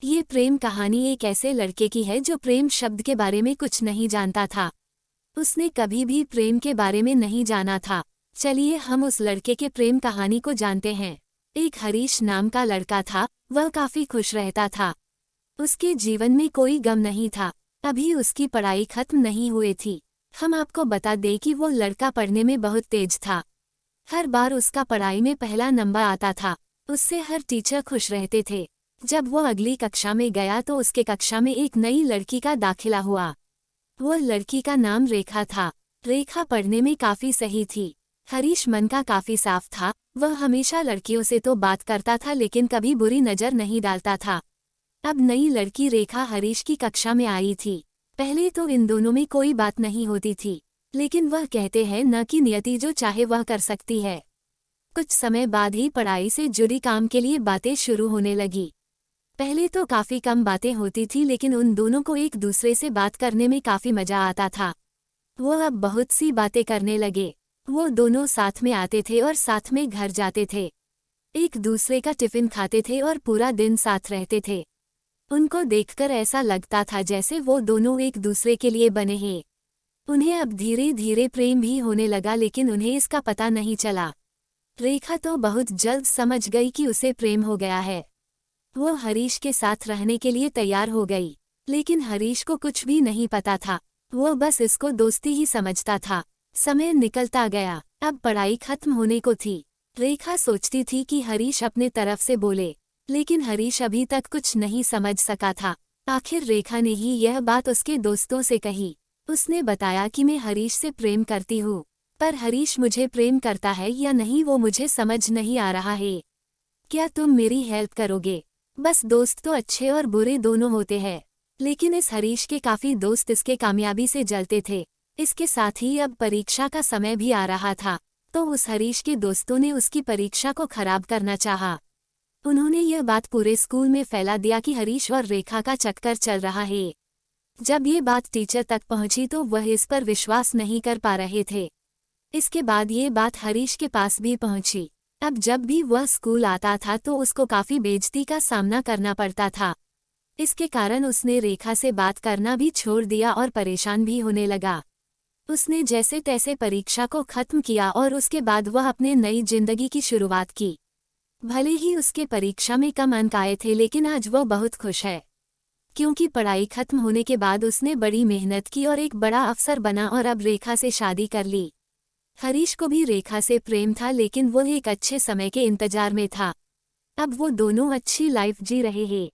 ये प्रेम कहानी एक ऐसे लड़के की है जो प्रेम शब्द के बारे में कुछ नहीं जानता था। उसने कभी भी प्रेम के बारे में नहीं जाना था। चलिए हम उस लड़के के प्रेम कहानी को जानते हैं। एक हरीश नाम का लड़का था, वह काफी खुश रहता था। उसके जीवन में कोई गम नहीं था। अभी उसकी पढ़ाई खत्म नहीं हुई थी। हम आपको बता दें कि वो लड़का पढ़ने में बहुत तेज था। हर बार उसका पढ़ाई में पहला नंबर आता था। उससे हर टीचर खुश रहते थे। जब वो अगली कक्षा में गया तो उसके कक्षा में एक नई लड़की का दाखिला हुआ। वो लड़की का नाम रेखा था। रेखा पढ़ने में काफी सही थी। हरीश मन का काफी साफ था। वह हमेशा लड़कियों से तो बात करता था लेकिन कभी बुरी नजर नहीं डालता था। अब नई लड़की रेखा हरीश की कक्षा में आई थी। पहले तो इन दोनों में कोई बात नहीं होती थी, लेकिन वह कहते हैं न कि नियति जो चाहे वह कर सकती है। कुछ समय बाद ही पढ़ाई से जुड़ी काम के लिए बातें शुरू होने लगी। पहले तो काफी कम बातें होती थी लेकिन उन दोनों को एक दूसरे से बात करने में काफी मजा आता था। वो अब बहुत सी बातें करने लगे। वो दोनों साथ में आते थे और साथ में घर जाते थे। एक दूसरे का टिफिन खाते थे और पूरा दिन साथ रहते थे। उनको देखकर ऐसा लगता था जैसे वो दोनों एक दूसरे के लिए बने हैं। उन्हें अब धीरे धीरे प्रेम भी होने लगा लेकिन उन्हें इसका पता नहीं चला। रेखा तो बहुत जल्द समझ गई कि उसे प्रेम हो गया है। वो हरीश के साथ रहने के लिए तैयार हो गई, लेकिन हरीश को कुछ भी नहीं पता था। वो बस इसको दोस्ती ही समझता था। समय निकलता गया। अब पढ़ाई खत्म होने को थी। रेखा सोचती थी कि हरीश अपने तरफ से बोले, लेकिन हरीश अभी तक कुछ नहीं समझ सका था। आखिर रेखा ने ही यह बात उसके दोस्तों से कही। उसने बताया कि मैं हरीश से प्रेम करती हूँ, पर हरीश मुझे प्रेम करता है या नहीं वो मुझे समझ नहीं आ रहा है। क्या तुम मेरी हेल्प करोगे? बस दोस्त तो अच्छे और बुरे दोनों होते हैं, लेकिन इस हरीश के काफी दोस्त इसके कामयाबी से जलते थे। इसके साथ ही अब परीक्षा का समय भी आ रहा था, तो उस हरीश के दोस्तों ने उसकी परीक्षा को खराब करना चाहा। उन्होंने यह बात पूरे स्कूल में फैला दिया कि हरीश और रेखा का चक्कर चल रहा है। जब ये बात टीचर तक पहुंची तो वह इस पर विश्वास नहीं कर पा रहे थे। इसके बाद ये बात हरीश के पास भी पहुंची। अब जब भी वह स्कूल आता था तो उसको काफी बेइज्जती का सामना करना पड़ता था। इसके कारण उसने रेखा से बात करना भी छोड़ दिया और परेशान भी होने लगा। उसने जैसे तैसे परीक्षा को खत्म किया और उसके बाद वह अपने नई जिंदगी की शुरुआत की। भले ही उसके परीक्षा में कम अंक आए थे लेकिन आज वह बहुत खुश है, क्योंकि पढ़ाई खत्म होने के बाद उसने बड़ी मेहनत की और एक बड़ा अफसर बना और अब रेखा से शादी कर ली। हरीश को भी रेखा से प्रेम था लेकिन वो एक अच्छे समय के इंतजार में था। अब वो दोनों अच्छी लाइफ जी रहे हैं।